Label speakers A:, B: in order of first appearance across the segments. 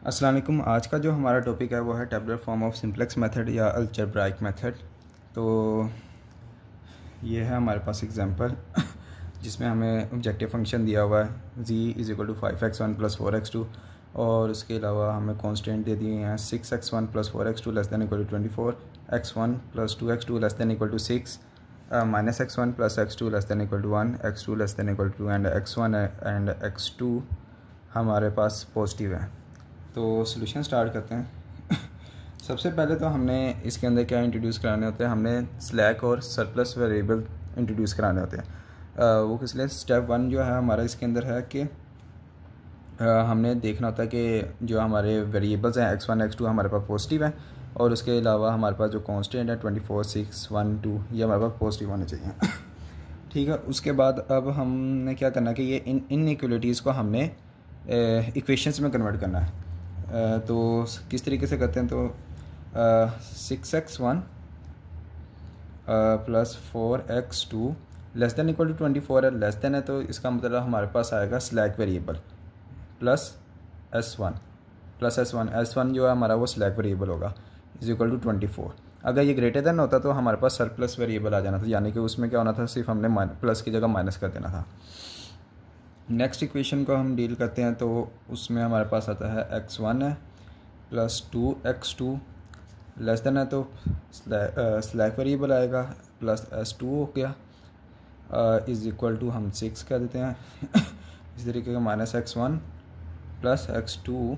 A: अस्सलाम वालेकुम। आज का जो हमारा टॉपिक है वो है tabular form of simplex method या अलजेब्राइक मेथड। तो ये है हमारे पास एग्जांपल जिसमें हमें ऑब्जेक्टिव फंक्शन दिया हुआ है z is equal to 5x1 plus 4x2 और उसके अलावा हमें कांस्टेंट दे दिए हैं 6x1 plus 4x2 less than equal to 24, x1 plus 2x2 less than equal to 6, minus x1 plus x2 less than equal to 1, x2 less than equal to and x1 and x2 हमारे पास positive है। तो solution start करते हैं। सबसे पहले तो हमने इसके अंदर क्या इंट्रोड्यूस कराने होते हैं, हमने स्लैक और सरप्लस वेरिएबल इंट्रोड्यूस कराने होते हैं। वो किस लिए स्टेप 1 जो है हमारा इसके अंदर है कि हमने देखना होता है कि जो हमारे वेरिएबल्स हैं x1 x2 हमारे पास पॉजिटिव हैं और उसके अलावा हमारे पास जो कांस्टेंट है 24, 6, 1, 2 ये हमारे पास पॉजिटिव होने चाहिए। ठीक है, उसके बाद अब हमने क्या करना है कि ये इन इनइक्वलिटीज़ को हमने इक्वेशंस में कन्वर्ट करना है। तो किस तरीके से करते हैं, तो 6x1 plus 4x2 less than equal to 24 है, लेस दैन है तो इसका मतलब हमारे पास आएगा स्लैक वेरिएबल प्लस S1 जो है हमारा वो स्लैक वेरिएबल होगा इज इक्वल टू 24। अगर ये ग्रेटर देन होता तो हमारे पास सरप्लस वेरिएबल आ जाना था, यानी कि उसमें क्या होना था, सिर्फ हमने प्लस की जगह माइनस कर देना था। नेक्स्ट इक्वेशन को हम डील करते हैं तो उसमें हमारे पास आता है x1 है प्लस 2x2 लेस देन है तो स्लैक वेरिएबल आएगा प्लस S2 हो गया इज़ इक्वल टू हम 6 कर देते हैं। इस तरीके का minus x1 plus x2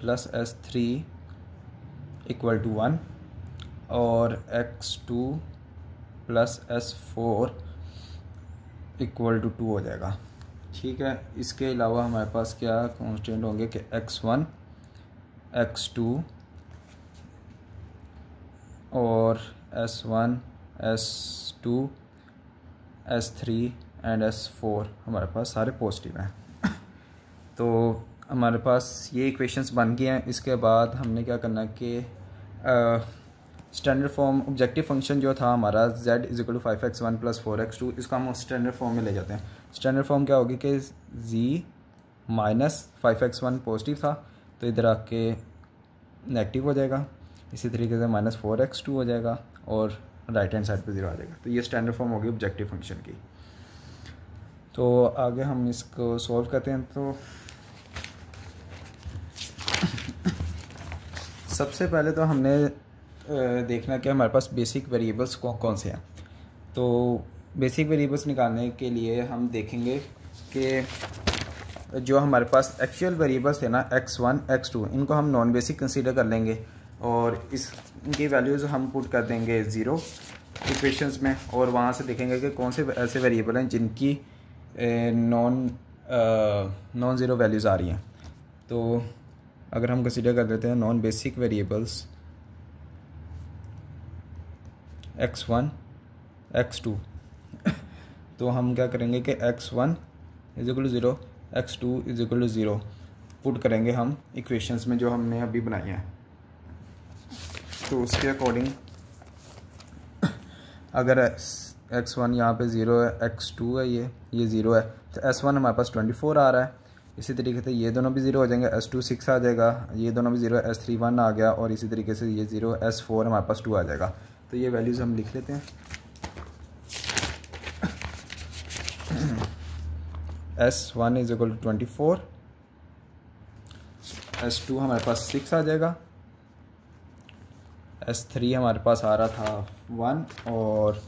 A: plus S3 equal to 1 और x2 plus S4 equal to 2 हो जाएगा। ठीक है, इसके अलावा हमारे पास क्या कांस्टेंट होंगे कि x1, x2 और S1, S2, S3 and S4 हमारे पास सारे पॉजिटिव हैं। तो हमारे पास ये इक्वेशंस बन गए हैं। इसके बाद हमने क्या करना है कि स्टैंडर्ड फॉर्म ऑब्जेक्टिव फंक्शन जो था हमारा z is equal to 5x1 plus 4x2 इसको हम स्टैंडर्ड फॉर्म में ले जाते हैं। स्टैंडर्ड फॉर्म क्या होगी कि z माइनस 5x1 पॉजिटिव था तो इधर आके नेगेटिव हो जाएगा, इसी तरीके से माइनस 4x2 हो जाएगा और राइट हैंड साइड पे 0 आ जाएगा। तो ये स्टैंडर्ड फॉर्म होगी ऑब्जेक्टिव फंक्शन की। तो आगे हम इसको सॉल्व करते हैं। तो सबसे पहले तो हमने देखना कि हमारे पास बेसिक वेरिएबल्स कौन से हैं। तो बेसिक वेरिएबल्स निकालने के लिए हम देखेंगे कि जो हमारे पास एक्चुअल वेरिएबल्स थे ना x1, x2 इनको हम नॉन बेसिक कंसीडर कर लेंगे और इनकी वैल्यूज़ हम पुट कर देंगे 0 इक्वेशंस में और वहाँ से देखेंगे कि कौन से ऐसे वेरिएबल हैं जिनकी नॉन ज़ीरो वैल्यूज़ आ रही हैं। तो अगर हम कंसीडर कर लेते हैं non basic variables x1, x2 तो हम क्या करेंगे कि x1 is equal to 0, x2 is equal to 0 put करेंगे हम इक्वेशंस में जो हमने अभी बनाई हैं। तो उसके अकॉर्डिंग अगर x1 यहाँ पे 0 है, x2 है, ये 0 है तो S1 हमारे पास 24 आ रहा है। इसी तरीके से ये दोनों भी 0 हो जाएंगे, S2 6 आ जाएगा, ये दोनों भी 0 है, S3 1 आ गया और इसी तरीके से ये 0 S4 हमारे पास 2 आ जाएगा। तो ये वैल्यूज़ हम लिख लेते हैं। S1 is equal to 24, S2 हमारे पास 6 आ जाएगा, S3 हमारे पास आ रहा था 1 और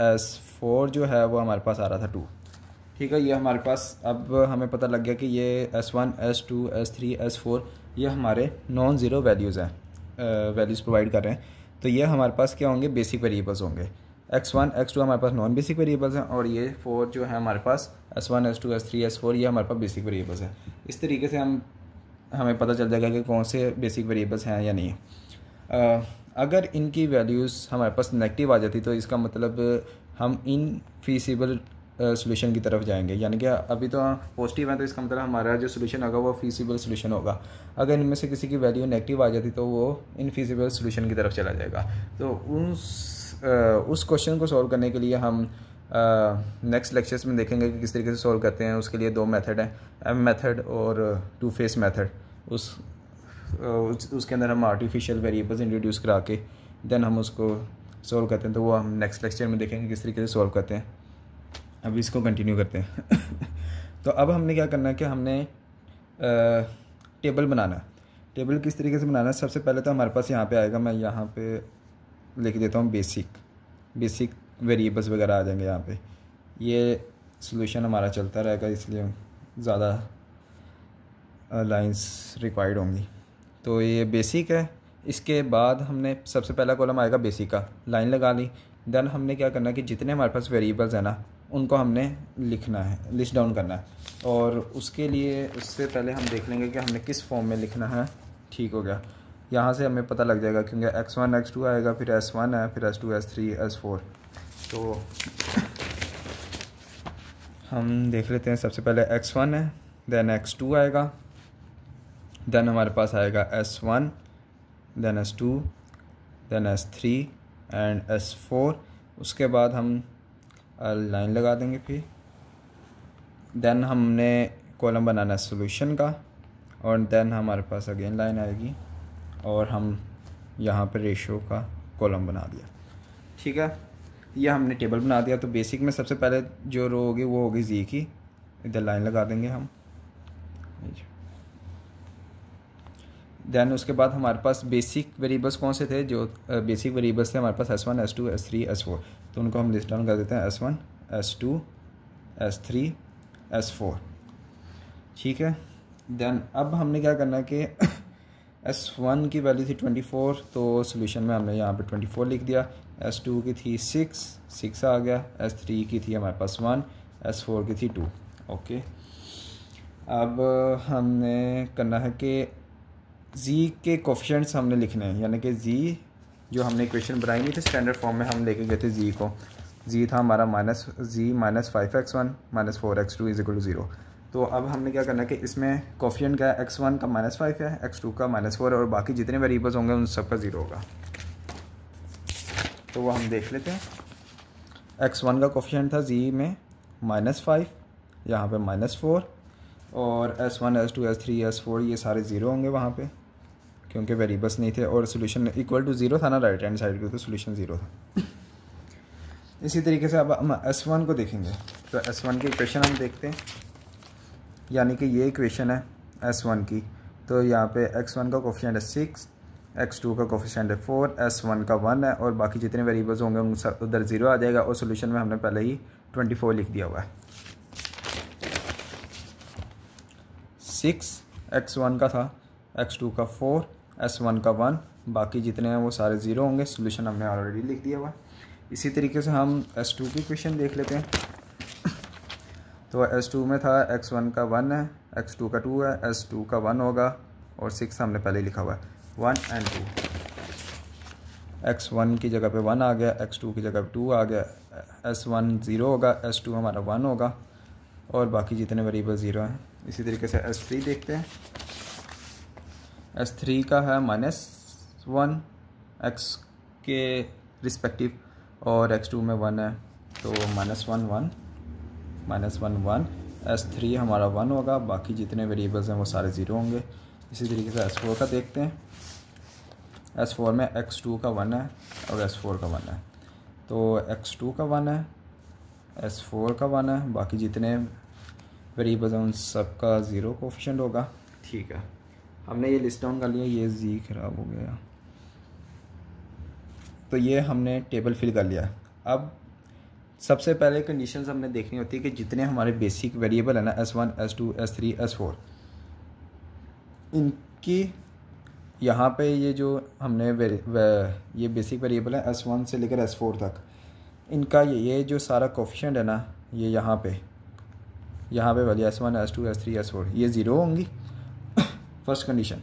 A: S4 जो है वो हमारे पास आ रहा था 2। ठीक है, ये हमारे पास अब हमें पता लग गया कि ये S1, S2, S3, S4 ये हमारे नॉन ज़ीरो वैल्यूज़ हैं, वैल्यूज़ प्रोवाइड कर रहे हैं। तो ये हमारे पास क्या होंगे, बेसिक वेरिएबल्स होंगे। x1, x2 हमारे पास नॉन बेसिक वेरिएबल्स हैं और ये 4 जो है हमारे पास S1, S2, S3, S4 ये हमारे पास बेसिक वेरिएबल्स हैं। इस तरीके से हमें पता चल जाएगा कि कौन से बेसिक वेरिएबल्स हैं या नहीं है। अगर इनकी वैल्यूज़ हमारे पास नेगेटिव आ जाती तो इसका मतलब हम इनफीसिबल सोल्यूशन की तरफ जाएंगे, यानी कि अभी तो पॉजिटिव है तो इसका मतलब हमारा जो सोल्यूशन होगा वो फीसिबल सोल्यूशन होगा। अगर इनमें से किसी की वैल्यू नेगेटिव आ जाती तो वो इनफीसिबल सोल्यूशन की तरफ चला जाएगा। तो उस क्वेश्चन को सॉल्व करने के लिए हम नेक्स्ट लेक्चर्स में देखेंगे कि किस तरीके से सॉल्व करते हैं। उसके लिए 2 मेथड हैं, एम मेथड और टू फेस मेथड। उसके अंदर हम आर्टिफिशियल वेरिएबल्स इंट्रोड्यूस करा के देन हम उसको सॉल्व करते हैं। तो वो हम नेक्स्ट लेक्चर में देखेंगे किस तरीके से सॉल्व करते हैं। अभी इसको कंटिन्यू करते हैं। तो अब हमने क्या करना है कि हमने टेबल बनाना है। टेबल किस तरीके से बनाना है, सबसे पहले तो हमारे पास यहाँ पे आएगा, मैं यहाँ पे लिख देता हूँ बेसिक वेरिएबल्स वगैरह आ जाएंगे यहाँ पे। ये सॉल्यूशन हमारा चलता रहेगा, इसलिए ज़्यादा लाइंस रिक्वायर्ड होंगी। तो ये बेसिक है। इसके बाद हमने सबसे पहला कॉलम आएगा बेसिक का, लाइन लगा ली। देन हमने क्या करना है कि जितने हमारे पास वेरिएबल्स हैं ना उनको हमने लिखना है, लिस्ट डाउन करना है। और उसके लिए उससे पहले हम देख लेंगे कि हमने किस फॉर्म में लिखना है। ठीक हो गया, यहाँ से हमें पता लग जाएगा क्योंकि x1 x2 आएगा, फिर s1 है, फिर s2 s3 s4। तो हम देख लेते हैं। सबसे पहले x1 है, देन x2 आएगा, देन हमारे पास आएगा s1, then s2, then s3 and s4। उसके बाद हम लाइन लगा देंगे। फिर देन हमने कॉलम बनाना है सॉल्यूशन का, और देन हमारे पास अगेन लाइन आएगी और हम यहाँ पर रेशो का कॉलम बना दिया। ठीक है, यह हमने टेबल बना दिया। तो बेसिक में सबसे पहले जो रो होगी वो होगी जी की, इधर लाइन लगा देंगे हम। देन उसके बाद हमारे पास बेसिक वेरिएबल्स कौन से थे, जो बेसिक वेरिएबल्स थे हमारे पास s1 s2 s3 s4। तो उनको हम लिस्ट डाउन कर देते हैं, s1 s2 s3 s4। ठीक है, देन अब हमने क्या करना है कि s1 की वैल्यू थी 24, तो सॉल्यूशन में हमने यहाँ पे 24 लिख दिया। s2 की थी 6 आ गया। s3 की थी हमारे पास 1, s4 की थी 2। ओके, अब हमने करना है कि z के कोफिशिएंट्स हमने लिखने हैं, यानी कि z जो हमने इक्वेशन बनाई नहीं थी स्टैंडर्ड फॉर्म में, हम लेके गए थे z को। z था हमारा -5x1 -4x2 = 0। तो अब हमने क्या करना है कि इसमें कोफिशिएंट क्या है, x1 का -5 है, x2 का -4 है, और बाकी जितने वेरिएबल्स होंगे उन सब का 0 होगा। तो वो हम देख लेते हैं। x1 का कोफिशिएंट था z में -5, यहाँ पे -4, और s1 s2 s3 s4 ये सारे 0 होंगे वहाँ पे, क्योंकि वेरिएबल्स नहीं थे और सोल्यूशन = 0 था ना राइट हैंड साइड पे, तो सोल्यूशन 0 था। इसी तरीके से अब हम s1 को देखेंगे। तो s1 की इक्वेशन हम देखते हैं, यानी कि ये इक्वेशन है s1 की। तो यहाँ पे x1 का कोफिशिएंट है 6, x2 का कोफिशिएंट है 4, s1 का 1 है, और बाकी जितने वेरिएबल्स होंगे उन सब उधर 0 आ जाएगा। और सोल्यूशन में हमने पहले ही 24 लिख दिया हुआ है। 6 x1 का था, x2 का 4, s1 का 1, बाकी जितने हैं वो सारे 0 होंगे। सोल्यूशन हमने ऑलरेडी लिख दिया हुआ। इसी तरीके से हम s2 की इक्वेशन देख लेते हैं। तो s2 में था x1 का 1 है, x2 का 2 है, s2 का 1 होगा, और 6 हमने पहले लिखा हुआ है, 1 and 2। x1 की जगह पे 1 आ गया, x2 की जगह पे 2 आ गया, s1 0 होगा, s2 हमारा 1 होगा, और बाकी जितने वेरिएबल 0 हैं। इसी तरीके से s3 देखते हैं। s3 का है -1 x के रिस्पेक्टिव, और x2 में 1 है, तो -1 1 s3 हमारा 1 होगा, बाकी जितने वेरिएबल्स हैं वो सारे 0 होंगे। इसी तरीके से s4 का देखते हैं। s4 में x2 का 1 है और s4 का 1 है, तो x2 का 1 है, s4 का 1 है, बाकी जितने वेरिएबल्स हैं उन सब का 0 कोफिशिएंट होगा। ठीक है, हमने ये लिस्ट डाउन कर लिया। ये जी ख़राब हो गया, तो ये हमने टेबल फिल कर लिया। अब सबसे पहले कंडीशंस हमने देखनी होती है कि जितने हमारे बेसिक वेरिएबल है ना, s1 s2 s3 s4, इनकी यहाँ पे ये जो हमने ये बेसिक वेरिएबल है s1 से लेकर s4 तक, इनका ये जो सारा कोफिशिएंट है ना, ये यहाँ पे वाली s1 s2 s3 s4 ये 0 होंगी। First condition.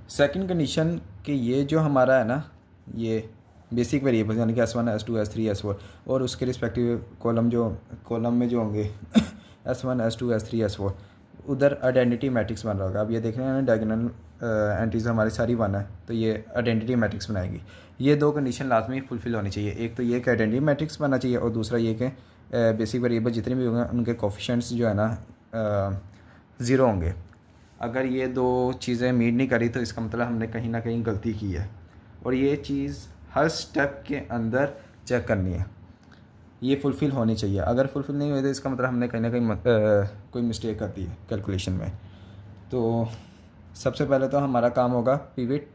A: सेकंड कंडीशन कि ये जो हमारा है ना, ये बेसिक वेरिएबल्स यानी कि s1 s2 s3 s4, और उसके रिस्पेक्टिव कॉलम में जो होंगे s1 s2 s3 s4, उधर आइडेंटिटी मैट्रिक्स बन रहा होगा। अब ये देख रहे हैं डायगोनल एंट्रीज हमारी सारी 1 है, तो ये आइडेंटिटी मैट्रिक्स बनाएगी। ये 2 कंडीशन लाजमी फुलफिल होनी चाहिए, एक तो ये कि आइडेंटिटी मैट्रिक्स बनना चाहिए और दूसरा ये कि बेसिक वेरिएबल जितने भी होंगे उनके कोफिशिएंट्स जो है ना 0 होंगे। अगर ये 2 चीज़ें मीट नहीं करी तो इसका मतलब हमने कहीं ना कहीं गलती की है, और ये चीज़ हर स्टेप के अंदर चेक करनी है, ये फुलफ़िल होनी चाहिए। अगर फुलफ़िल नहीं हुई तो इसका मतलब हमने कहीं ना कहीं कोई मिस्टेक कर दी है कैलकुलेशन में। तो सबसे पहले तो हमारा काम होगा पिवट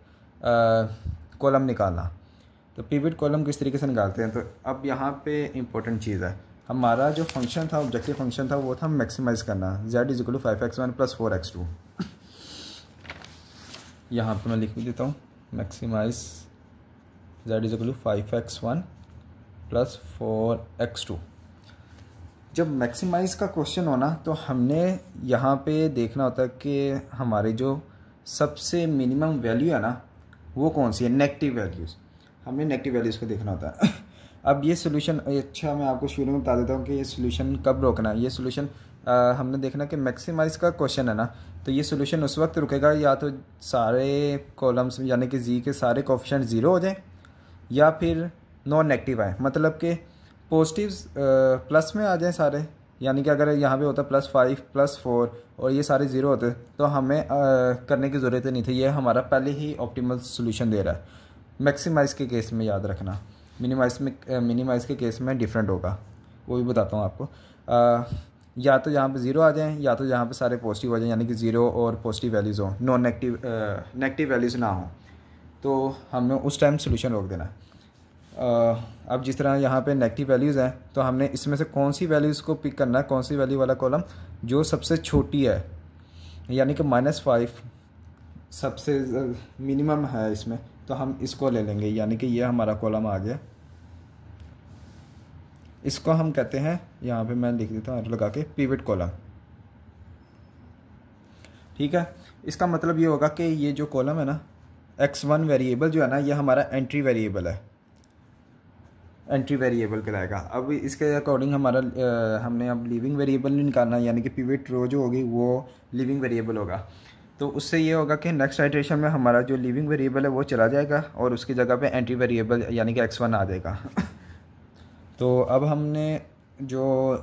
A: कॉलम निकालना। तो पिवट कॉलम किस तरीके से निकालते हैं, तो अब यहाँ पे इम्पोर्टेंट चीज़ है, हमारा जो फंक्शन था, ऑब्जेक्टिव फंक्शन था, वो था मैक्सिमाइज़ करना z = 5x1 + 4x2। यहाँ पे मैं लिख भी देता हूँ, मैक्सिमाइज z = 5x1 + 4x2। जब मैक्सिमाइज़ का क्वेश्चन हो ना तो हमने यहाँ पे देखना होता है कि हमारे जो सबसे मिनिमम वैल्यू है ना वो कौन सी है, नेगेटिव वैल्यूज़। हमने नेगेटिव वैल्यूज़ को देखना होता है। अब ये सोल्यूशन, अच्छा मैं आपको शुरू में बता देता हूँ कि ये सोल्यूशन कब रोकना है। ये सोल्यूशन हमने देखना कि मैक्सिमाइज़ का क्वेश्चन है ना, तो ये सोल्यूशन उस वक्त रुकेगा या तो सारे कॉलम्स यानी कि जी के सारे कोफिशिएंट 0 हो जाएं, या फिर नॉन नेगेटिव आए, मतलब कि पॉजिटिव्स प्लस में आ जाएं सारे। यानी कि अगर यहाँ पे होता +5 +4 और ये सारे 0 होते तो हमें करने की ज़रूरत नहीं थी। ये हमारा पहले ही ऑप्टिमल सोल्यूशन दे रहा है। मैक्सिमाइज़ के केस में याद रखना, मिनिमाइज़ के केस में डिफरेंट होगा, वो भी बताता हूँ आपको। या तो यहाँ पे 0 आ जाएं या तो यहाँ पे सारे पॉजिटिव हो जाएं, यानी कि 0 और पॉजिटिव वैल्यूज़ हो, नॉन नेगेटिव वैल्यूज़ ना हो, तो हमने उस टाइम सोल्यूशन रोक देना है। अब जिस तरह यहाँ पे नेगेटिव वैल्यूज़ हैं तो हमने इसमें से कौन सी वैल्यूज़ को पिक करना है, कौन सी वैल्यू वाला कॉलम जो सबसे छोटी है, यानी कि -5 सबसे मिनिमम है इसमें, तो हम इसको ले लेंगे। यानी कि ये हमारा कॉलम आ गया, इसको हम कहते हैं, यहाँ पे मैं लिख देता हूँ लगा के, पिवट कॉलम। ठीक है, इसका मतलब ये होगा कि ये जो कॉलम है ना, x1 वेरिएबल जो है ना, ये हमारा एंट्री वेरिएबल है, एंट्री वेरिएबल कहलाएगा। अब इसके अकॉर्डिंग हमारा हमने अब लिविंग वेरिएबल नहीं निकालना, यानी कि पिवट रो जो होगी वो लिविंग वेरिएबल होगा। तो उससे ये होगा कि नेक्स्ट आइटरेशन में हमारा जो लिविंग वेरिएबल है वो चला जाएगा और उसकी जगह पे एंट्री वेरिएबल यानी कि x1 आ जाएगा। तो अब हमने जो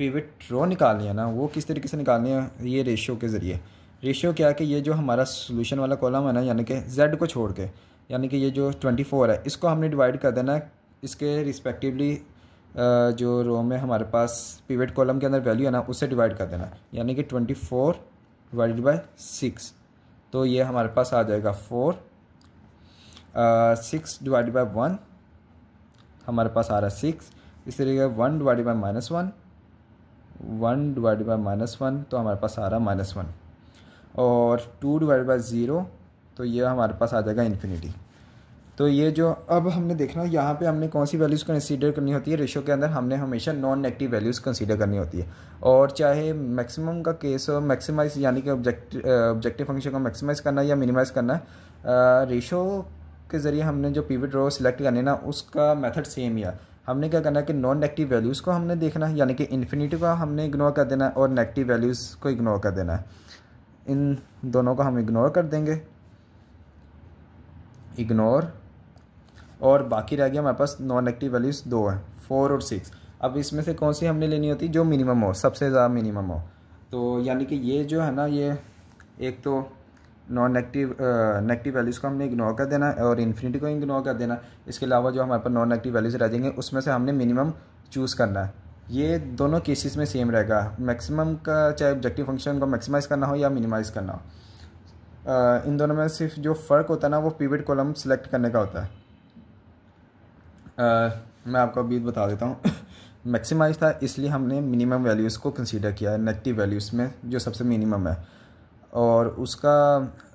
A: पिवट रो निकालनी है ना, वो किस तरीके से निकालनी है, ये रेशियो के ज़रिए। रेशियो क्या है कि ये जो हमारा सोल्यूशन वाला कॉलम है ना, यानी कि z को छोड़ के, यानी कि ये जो 24 है, इसको हमने डिवाइड कर देना है इसके रिस्पेक्टिवली जो रो में हमारे पास पिवट कॉलम के अंदर वैल्यू है ना, उससे डिवाइड कर देना, यानी कि 24 / 6। तो ये हमारे पास आ जाएगा 4। 6 / 1 हमारे पास आ रहा है 6। इस तरीके 1 / -1, 1 / -1 तो हमारे पास आ रहा है -1, और 2 / 0 तो ये हमारे पास आ जाएगा इन्फिनिटी। तो ये जो अब हमने देखना यहाँ पे हमने कौन सी वैल्यूज़ कंसीडर करनी होती है रेशियो के अंदर, हमने हमेशा नॉन नेगेटिव वैल्यूज़ कंसीडर करनी होती है। और चाहे मैक्सिमम का केस हो, मैक्सिमाइज यानी कि ऑब्जेक्टिव फंक्शन को मैक्सिमाइज़ करना या मिनिमाइज़ करना, रेशियो के ज़रिए हमने जो पिवट रो सिलेक्ट करनी है ना, उसका मेथड सेम ही है। हमने क्या करना है कि नॉन नेगेटिव वैल्यूज़ को हमने देखना है, यानी कि इन्फिनिटी का हमने इग्नोर कर देना है और नेगेटिव वैल्यूज़ को इग्नोर कर देना है। इन दोनों को हम इग्नोर कर देंगे, इग्नोर, और बाकी रह गया हमारे पास नॉन नेगेटिव वैल्यूज़ 2 है, 4 और 6। अब इसमें से कौन सी हमने लेनी होती है, जो मिनिमम हो, सबसे ज़्यादा मिनिमम हो। तो यानी कि ये जो है ना, ये एक तो नॉन नेगेटिव वैल्यूज़ को हमने इग्नोर कर देना और इन्फिनिटी को इग्नोर कर देना। इसके अलावा जो हमारे पास नॉन नेगेटिव वैल्यूज़ रह जाएंगे उसमें से हमने मिनिमम चूज़ करना है। ये दोनों केसेस में सेम रहेगा, मैक्सिमम का चाहे ऑब्जेक्टिव फंक्शन को मैक्सिमाइज़ करना हो या मिनिमाइज़ करना हो। इन दोनों में सिर्फ जो फ़र्क होता है ना, वो पिवट कॉलम सेलेक्ट करने का होता है। मैं आपको अभी बता देता हूँ। मैक्सिमाइज़ था इसलिए हमने मिनिमम वैल्यूज़ को कंसीडर किया है, नेगेटिव वैल्यूज़ में जो सबसे मिनिमम है, और उसका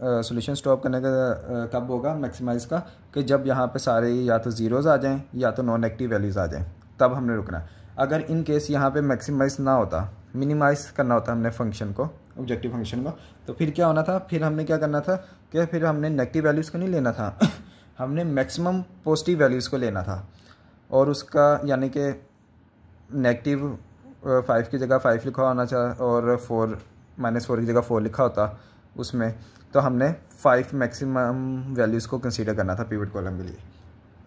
A: सॉल्यूशन स्टॉप करने का कब होगा मैक्सिमाइज़ का, कि जब यहाँ पे सारे या तो ज़ीरोज़ आ जाएं या तो नॉन नेगेटिव वैल्यूज़ आ जाएं, तब हमने रुकना है। अगर इन केस यहाँ पे मैक्सिमाइज़ ना होता, मिनिमाइज़ करना होता हमने फंक्शन को, ऑब्जेक्टिव फंक्शन को, तो फिर क्या होना था, फिर हमने क्या करना था कि फिर हमने नेगेटिव वैल्यूज़ को नहीं लेना था, हमने मैक्सिमम पॉजिटिव वैल्यूज़ को लेना था, और उसका यानी कि नेगेटिव 5 की जगह 5 लिखा होना चाहिए और 4 -4 की जगह 4 लिखा होता उसमें, तो हमने 5 मैक्सिमम वैल्यूज़ को कंसीडर करना था पिवट कॉलम के लिए।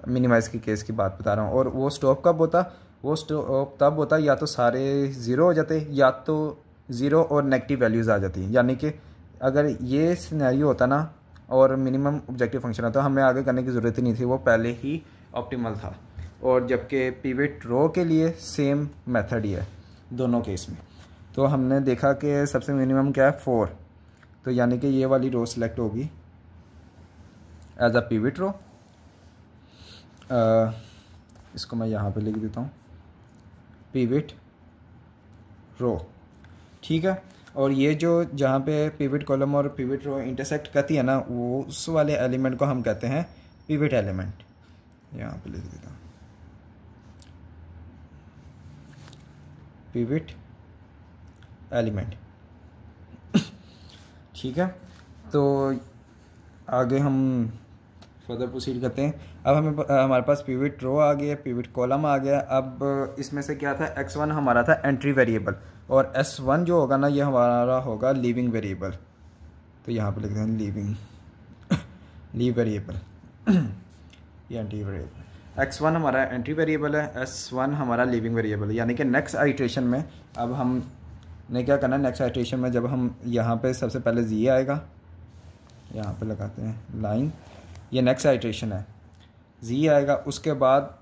A: मिनिमाइज़ की केस की बात बता रहा हूँ। और वो स्टॉप कब होता, वो स्टॉप तब होता या तो सारे ज़ीरो हो जाते या तो ज़ीरो और नेगेटिव वैल्यूज़ आ जाती। यानी कि अगर ये सिनेरियो होता ना और मिनिमम ऑब्जेक्टिव फंक्शन होता, हमें आगे करने की ज़रूरत ही नहीं थी, वो पहले ही ऑप्टिमल था। और जबकि पिवट रो के लिए सेम मेथड ही है दोनों केस में। तो हमने देखा कि सबसे मिनिमम क्या है 4, तो यानी कि ये वाली रो सिलेक्ट होगी एज अ पिवट रो। इसको मैं यहाँ पे लिख देता हूँ पिवट रो, ठीक है। और ये जो जहाँ पे पिवट कॉलम और पिवट रो इंटरसेक्ट करती है ना, वो उस वाले एलिमेंट को हम कहते हैं पिवट एलिमेंट। यहाँ पे लिख देता हूँ पिवट एलिमेंट, ठीक है। तो आगे हम फर्दर प्रोसीड करते हैं। अब हमारे पास पिवट रो आ गया, पिवट कॉलम आ गया। अब इसमें से क्या था, x1 हमारा था एंट्री वेरिएबल और s1 जो होगा ना ये हमारा होगा लीविंग वेरिएबल। तो यहाँ पे लिखते हैं लीव वेरिएबल ये एंट्री वेरिएबल। x1 हमारा एंट्री वेरिएबल है, s1 हमारा लीविंग वेरिएबल है। यानी कि नेक्स्ट आइट्रेशन में अब हमने क्या करना है, नेक्स्ट आइट्रेशन में जब हम यहाँ पे सबसे पहले z आएगा, यहाँ पे लगाते हैं लाइन, ये नेक्स्ट आइट्रेशन है, z आएगा। उसके बाद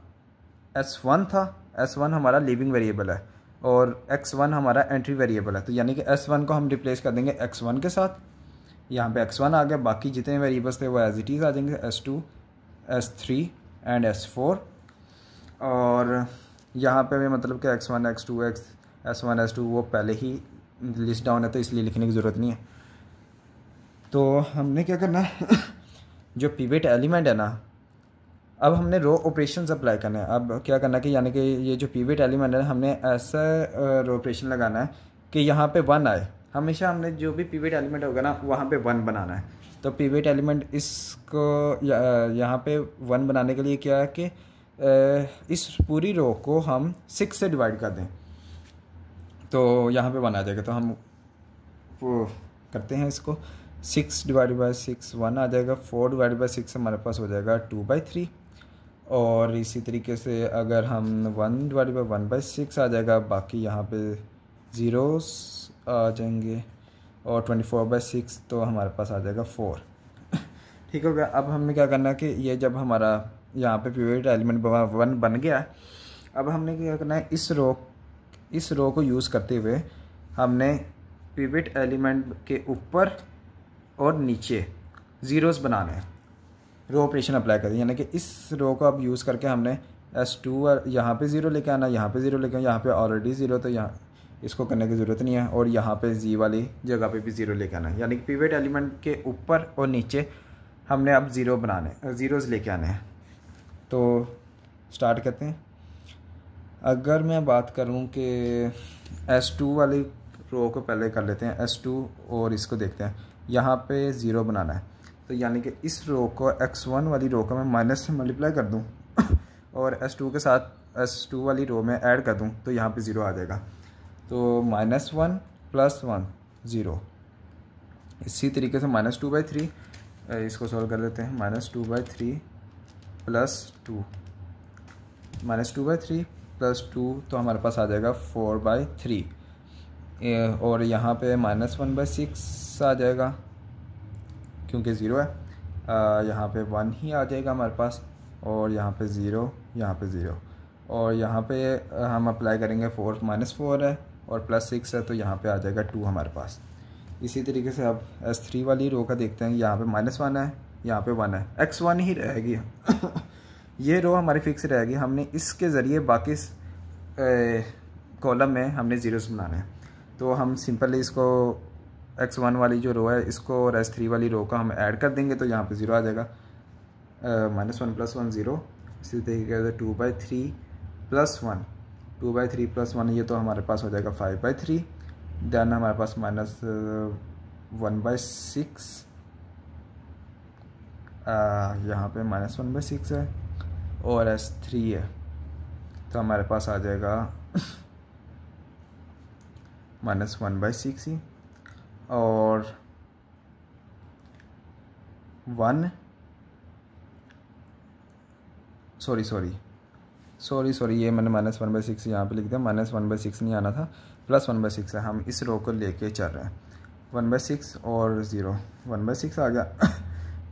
A: s1 था, s1 हमारा लीविंग वेरिएबल है और x1 हमारा एंट्री वेरिएबल है। तो यानी कि s1 को हम रिप्लेस कर देंगे x1 के साथ। यहाँ पे x1 आ गया, बाकी जितने वेरिएबल्स थे वो एज इट इज़ आ जाएंगे, s2, s3 एंड s4। और यहाँ पे भी मतलब कि x1, x2, s1, s2 वो पहले ही लिस्ट डाउन है तो इसलिए लिखने की ज़रूरत नहीं है। तो हमने क्या करना है जो पिवट एलिमेंट है ना, अब हमने रो ऑपरेशंस अप्लाई करना है। अब क्या करना है कि यानी कि ये जो पिवट एलिमेंट है हमने ऐसा रो ऑपरेशन लगाना है कि यहाँ पे 1 आए। हमेशा हमने जो भी पिवट एलिमेंट होगा ना वहाँ पे 1 बनाना है। तो पिवट एलिमेंट इसको यहाँ पे 1 बनाने के लिए क्या है कि इस पूरी रो को हम 6 से डिवाइड कर दें तो यहाँ पे 1 आ जाएगा। तो हम वो करते हैं इसको, 6 डिवाइड बाई 6 1 आ जाएगा, 4 डिवाइड बाई 6 हमारे पास हो जाएगा 2/3। और इसी तरीके से अगर हम 1 डिवाइड बाई 1/6 आ जाएगा, बाकी यहाँ पे ज़ीरोस आ जाएंगे और 24/6 तो हमारे पास आ जाएगा 4। ठीक हो गया। अब हमें क्या करना है कि ये जब हमारा यहाँ पे पिवट एलिमेंट 1 बन गया, अब हमने क्या करना है, इस रो को यूज़ करते हुए हमने पिवट एलिमेंट के ऊपर और नीचे ज़ीरोस बनाने हैं, रो ऑपरेशन अप्लाई करें। यानी कि इस रो को अब यूज़ करके हमने s2 यहाँ पे 0 लेके आना, यहाँ पे 0 लेके आना, यहाँ पे ऑलरेडी 0 तो यहाँ इसको करने की ज़रूरत नहीं है, और यहाँ पे z वाली जगह पे भी 0 लेके आना है। यानी कि पिवट एलिमेंट के ऊपर और नीचे हमने अब ज़ीरोज़ लेके आने हैं। तो स्टार्ट करते हैं। अगर मैं बात करूँ कि s2 वाली रो को पहले कर लेते हैं, s2 और इसको देखते हैं, यहाँ पे 0 बनाना है। तो यानी कि इस रो को x1 वाली रो को मैं माइनस से मल्टीप्लाई कर दूँ और s2 के साथ s2 वाली रो में ऐड कर दूँ तो यहाँ पे 0 आ जाएगा। तो -1 + 1 0। इसी तरीके से -2/3 इसको सॉल्व कर लेते हैं। -2/3 + 2, -2/3 + 2 तो हमारे पास आ जाएगा 4/3। और यहाँ पे -1/6 आ जाएगा क्योंकि 0 है। यहाँ पे 1 ही आ जाएगा हमारे पास, और यहाँ पे 0, यहाँ पे 0, और यहाँ पे हम अप्लाई करेंगे 4 -4 है और +6 है तो यहाँ पे आ जाएगा 2 हमारे पास। इसी तरीके से अब s3 वाली रो का देखते हैं। यहाँ पे -1 है, यहाँ पे 1 है, x1 ही रहेगी ये रो हमारी फिक्स रहेगी। हमने इसके ज़रिए बाकी कॉलम में हमने ज़ीरोस बनाने हैं। तो हम सिंपली इसको x1 वाली जो रो है इसको और s3 वाली रो का हम ऐड कर देंगे तो यहाँ पे 0 आ जाएगा। -1 + 1 0। इसी तरीके से 2/3 + 1, 2/3 + 1 ये तो हमारे पास हो जाएगा 5/3। देन हमारे पास -1/6, यहाँ पे -1/6 है और s3 है तो हमारे पास आ जाएगा -1/6 ही। और 1 सॉरी ये मैंने -1/6 यहाँ पे लिख दिया, -1/6 नहीं आना था, +1/6 है। हम इस रो को लेके चल रहे हैं, 1/6 और 0, 1/6 आ गया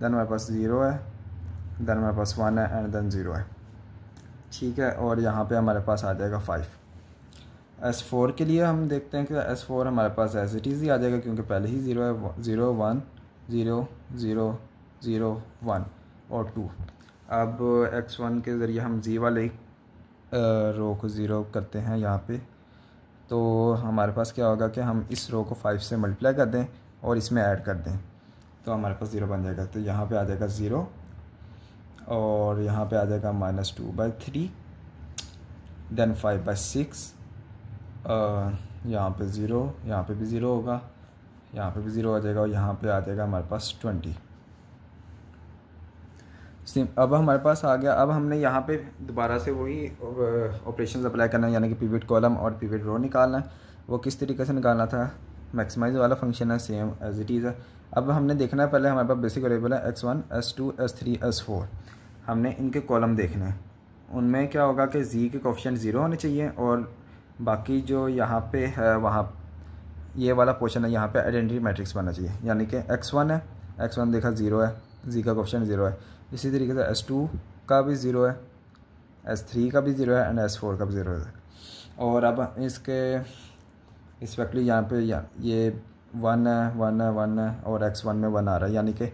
A: देन हमारे पास 0 है, देन हमारे पास 1 है एंड देन 0 है, ठीक है। और यहाँ पे हमारे पास आ जाएगा 5। S4 के लिए हम देखते हैं कि S4 हमारे पास एज इट इज़ ही आ जाएगा क्योंकि पहले ही 0 है, 0 1 0 0 0 1 और 2। अब X1 के ज़रिए हम Z वाले रो को 0 करते हैं यहाँ पे, तो हमारे पास क्या होगा कि हम इस रो को 5 से मल्टीप्लाई कर दें और इसमें ऐड कर दें तो हमारे पास 0 बन जाएगा। तो यहाँ पे आ जाएगा 0 और यहाँ पे आ जाएगा -2/3, देन 5/6, यहाँ पे 0, यहाँ पे भी 0 होगा, यहाँ पे भी 0 हो जाएगा और यहाँ पे आ जाएगा हमारे पास 20। अब हमारे पास आ गया। अब हमने यहाँ पे दोबारा से वही ऑपरेशंस अप्लाई करना है, यानी कि पिवट कॉलम और पिवट रो निकालना है। वो किस तरीके से निकालना था, मैक्सिमाइज वाला फंक्शन है, सेम एज इट इज़ है। अब हमने देखना है, पहले हमारे पास बेसिक वेरिएबल है x1 s2 s3 s4, हमने इनके कॉलम देखने हैं। उनमें क्या होगा कि z के कोफिशिएंट 0 होने चाहिए और बाकी जो यहाँ पे है वहाँ ये वाला पोर्शन है, यहाँ पे आइडेंटिटी मैट्रिक्स बनना चाहिए, यानी कि x1 है, x1 देखा 0 है, z का कोफिशिएंट 0 है। इसी तरीके से S2 का भी 0 है, S3 का भी 0 है एंड S4 का भी 0 है। और अब इसके रिस्पेक्टली यहाँ पे ये 1 है 1 है 1 है और x1 में 1 आ रहा है, यानी कि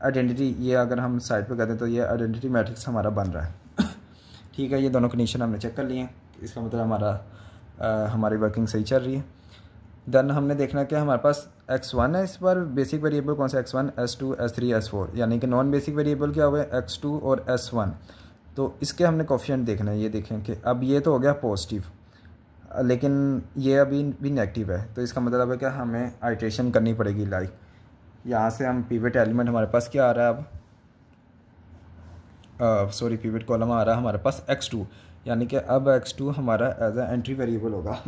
A: आइडेंटिटी, ये अगर हम साइड पे कर दें तो ये आइडेंटिटी मैट्रिक्स हमारा बन रहा है ठीक है। ये दोनों कंडीशन हमने चेक कर लिए हैं, इसका मतलब हमारी वर्किंग सही चल रही है। देन हमने देखना कि हमारे पास x1 है, इस बार बेसिक वेरिएबल कौन सा, x1 s2 s3 s4, यानी कि नॉन बेसिक वेरिएबल क्या हुए x2 और s1। तो इसके हमने कोफिशिएंट देखना है। ये देखें कि अब ये तो हो गया पॉजिटिव, लेकिन ये अभी भी नेगेटिव है, तो इसका मतलब है कि हमें आइट्रेशन करनी पड़ेगी। लाइक यहाँ से हम पिवट एलिमेंट हमारे पास क्या आ रहा है अब पिवट कॉलम आ रहा है हमारे पास x2, यानी कि अब x2 हमारा एज ए एंट्री वेरिएबल होगा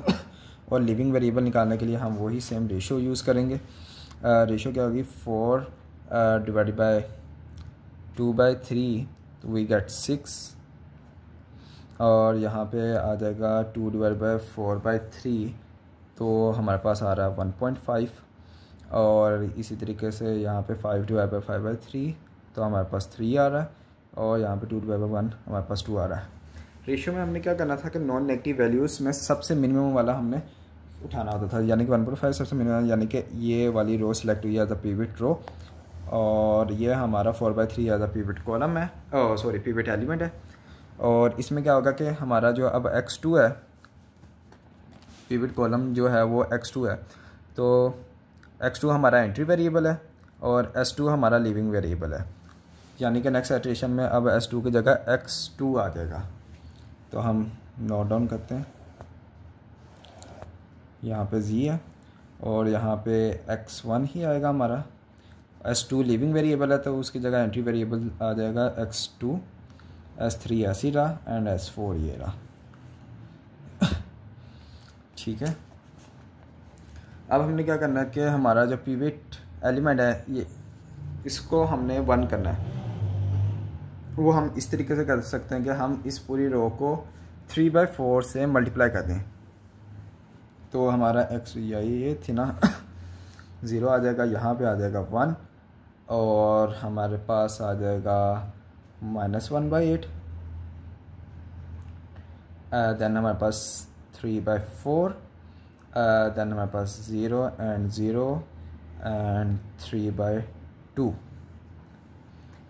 A: और लिविंग वेरिएबल निकालने के लिए हम वही सेम रेशो यूज़ करेंगे। रेशो क्या होगी, 4 डिवाइडेड बाय 2/3 तो वी गेट 6, और यहाँ पे आ जाएगा 2 डिवाइडेड बाय 4/3 तो हमारे पास आ रहा है 1.5, और इसी तरीके से यहाँ पे 5 डिवाइड बाय 5/3 तो हमारे पास 3 आ रहा है, और यहाँ पे 2 डिवाइड बाय 1 हमारे पास 2 आ रहा है। रेशियो में हमने क्या करना था कि नॉन नेगेटिव वैल्यूज़ में सबसे मिनिमम वाला हमने उठाना होता था, यानी कि 1.5 सबसे मिनिमम, यानी कि ये वाली रो सिलेक्ट हुई एज अ पिवट रो, और ये हमारा 4/3 एज अ पिवट कॉलम है, पिवट एलिमेंट है। और इसमें क्या होगा कि हमारा जो अब x2 है, पिवट कॉलम जो है वो x2 है, तो x2 हमारा एंट्री वेरिएबल है और s2 हमारा लिविंग वेरिएबल है, यानी कि नेक्स्ट इटरेशन में अब s2 की जगह x2 आ जाएगा। तो हम नोट डाउन करते हैं, यहाँ पे z है और यहाँ पे x1 ही आएगा हमारा, s2 लिविंग वेरिएबल है तो उसकी जगह एंट्री वेरिएबल आ जाएगा x2, s3 ऐसी रहा एंड s4 ये रहा ठीक है। अब हमने क्या करना है कि हमारा जो पिवट एलिमेंट है ये, इसको हमने 1 करना है। वो हम इस तरीके से कर सकते हैं कि हम इस पूरी रो को 3/4 से मल्टीप्लाई कर दें, तो हमारा x ये थी ना 0 आ जाएगा, यहाँ पे आ जाएगा 1 और हमारे पास आ जाएगा -1/8, देन हमारे पास 3/4, देन हमारे पास 0 एंड 0 एंड 3/2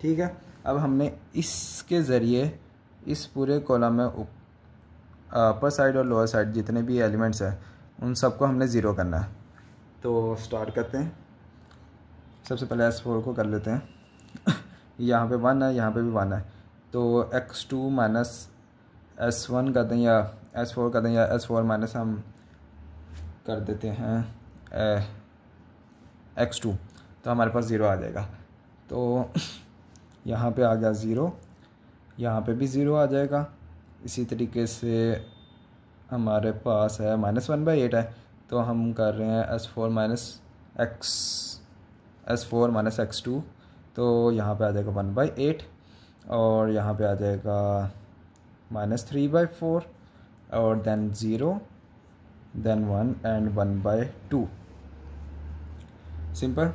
A: ठीक है। अब हमने इसके ज़रिए इस पूरे कॉलम में अपर साइड और लोअर साइड जितने भी एलिमेंट्स हैं उन सबको हमने ज़ीरो करना है। तो स्टार्ट करते हैं, सबसे पहले S4 को कर लेते हैं यहाँ पे 1 है, यहाँ पे भी 1 है, तो x2 माइनस S1 कर दें या S4 कर दें, या S4 माइनस हम कर देते हैं x2, तो हमारे पास 0 आ जाएगा। तो यहाँ पे आ गया 0, यहाँ पे भी 0 आ जाएगा। इसी तरीके से हमारे पास है -1/8 है, तो हम कर रहे हैं S4 minus S4 minus x2, तो यहाँ पे आ जाएगा 1/8 और यहाँ पे आ जाएगा -3/4 और देन 0 देन 1 एंड 1/2 सिंपल।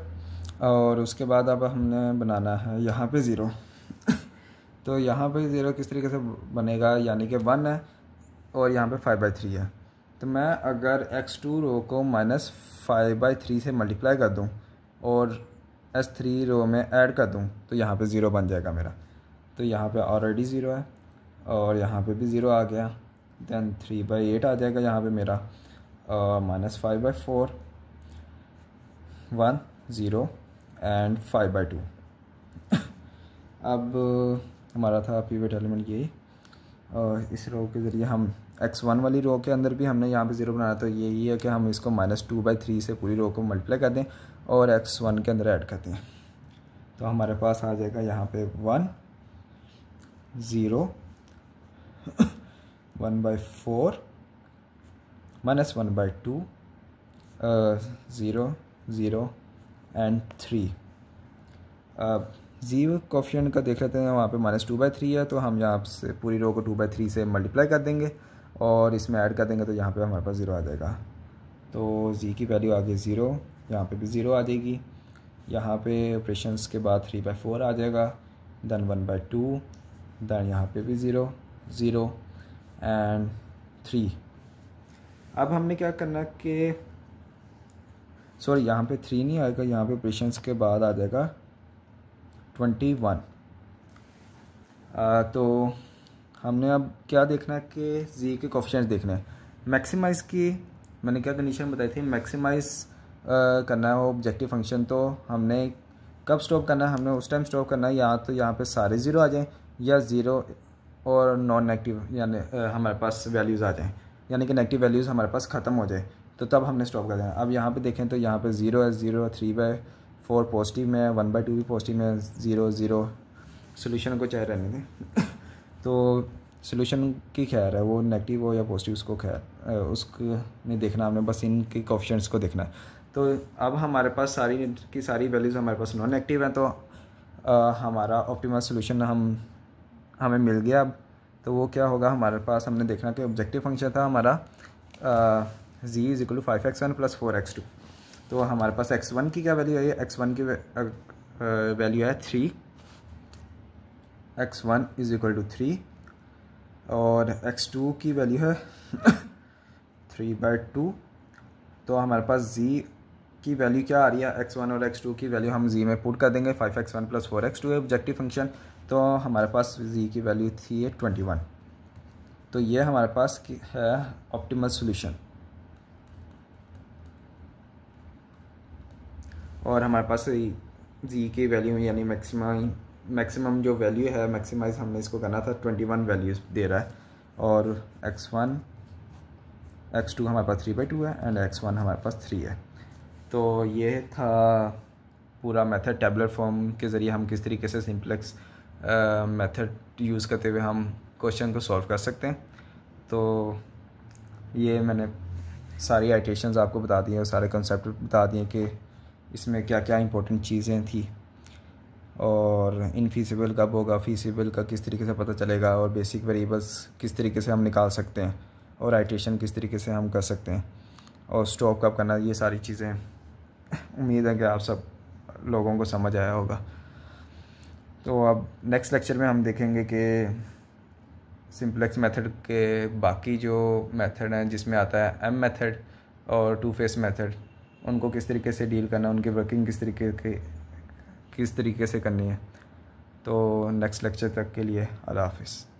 A: और उसके बाद अब हमने बनाना है यहाँ पे 0 तो यहाँ पे 0 किस तरीके से बनेगा, यानी कि 1 है और यहाँ पे 5/3 है। तो मैं अगर x2 रो को -5/3 से मल्टीप्लाई कर दूँ और S3 रो में ऐड कर दूँ तो यहाँ पे 0 बन जाएगा मेरा। तो यहाँ पे ऑलरेडी 0 है और यहाँ पे भी 0 आ गया। देन 3/8 आ जाएगा यहाँ पे मेरा, -5/4 1 0 एंड 5/2 अब हमारा था पिवट एलिमेंट यही, और इस रो के ज़रिए हम x1 वाली रो के अंदर भी हमने यहाँ पे 0 बनाया। तो यही है कि हम इसको -2/3 से पूरी रो को मल्टीप्लाई कर दें और x1 के अंदर ऐड कर दें। तो हमारे पास आ जाएगा यहाँ पे 1 0 1/4 -1/2 0 0 एंड 3। अब जी कोफिशिएंट का देख लेते हैं, वहाँ पे -2/3 है तो हम यहाँ से पूरी रो को 2/3 से मल्टीप्लाई कर देंगे और इसमें ऐड कर देंगे तो यहाँ पे हमारे पास 0 आ जाएगा। तो जी की वैल्यू आ गई 0, यहाँ पे भी 0 आ जाएगी। यहाँ पे ऑपरेशंस के बाद 3/4 आ जाएगा, देन 1/2, देन यहाँ पे भी 0 0 एंड 3। अब हमने क्या करना कि सॉरी यहाँ पे 3 नहीं आएगा, यहाँ पे ऑपरेशंस के बाद आ जाएगा 21। तो हमने अब क्या देखना है कि जी के कोफिशिएंट्स देखने हैं। मैक्सिमाइज़ की मैंने क्या कंडीशन बताई थी, मैक्सिमाइज़ करना है वो ऑब्जेक्टिव फंक्शन। तो हमने कब स्टॉप करना है, हमने उस टाइम स्टॉप करना है या तो यहाँ पे सारे 0 आ जाएं या 0 और नॉन नेगेटिव यानी हमारे पास वैल्यूज़ आ जाएं, यानी कि नेगेटिव वैल्यूज़ हमारे पास ख़त्म हो जाए, तो तब हमने स्टॉप कर देना। अब यहाँ पे देखें तो यहाँ पे 0 है, 0 3/4 पॉजिटिव में है, 1/2 भी पॉजिटिव में है, 0 0 सोल्यूशन को चाहे रहने दें तो सोल्यूशन की खैर है, वो नेगेटिव हो या पॉजिटिव उसको खैर उसको नहीं देखना, हमने बस इनके कोफिशिएंट्स को देखना है। तो अब हमारे पास सारी की सारी वैल्यूज़ हमारे पास नॉन नेगेटिव हैं, तो हमारा ऑप्टिमल सोल्यूशन हमें मिल गया। अब तो वो क्या होगा हमारे पास, हमने देखना कि ऑब्जेक्टिव फंक्शन था हमारा z = 5x1 + 4x2। तो हमारे पास x1 की क्या वैल्यू है, x1 की वैल्यू है 3, x1 = 3 और x2 की वैल्यू है 3/2। तो हमारे पास z की वैल्यू क्या आ रही है, x1 और x2 की वैल्यू हम z में पुट कर देंगे। 5x1 + 4x2 है ऑब्जेक्टिव फंक्शन, तो हमारे पास z की वैल्यू थी 21। तो ये हमारे पास है ऑप्टिमल सॉल्यूशन। और हमारे पास जी की वैल्यू यानी मैक्सिमम जो वैल्यू है, मैक्सिमाइज हमने इसको करना था, 21 वैल्यूज़ दे रहा है। और x1 x2 हमारे पास 3/2 है एंड x1 हमारे पास 3 है। तो ये था पूरा मेथड, टेबुलर फॉर्म के ज़रिए हम किस तरीके से सिंप्लेक्स मेथड यूज़ करते हुए हम क्वेश्चन को सॉल्व कर सकते हैं। तो ये मैंने सारी आइट्रेशंस आपको बता दी हैं और सारे कंसेप्ट बता दिए कि इसमें क्या क्या इंपॉर्टेंट चीज़ें थी और इनफीसिबल कब होगा, फीसिबल का किस तरीके से पता चलेगा और बेसिक वेरिएबल्स किस तरीके से हम निकाल सकते हैं और आइट्रेशन किस तरीके से हम कर सकते हैं और स्टॉप कब करना, ये सारी चीज़ें उम्मीद है कि आप सब लोगों को समझ आया होगा। तो अब नेक्स्ट लेक्चर में हम देखेंगे कि सिंप्लेक्स मेथड के बाकी जो मेथड हैं जिसमें आता है एम मेथड और टू फेस मेथड, उनको किस तरीके से डील करना, उनकी वर्किंग किस तरीके से करनी है। तो नेक्स्ट लेक्चर तक के लिए अल्लाह हाफ़िज़।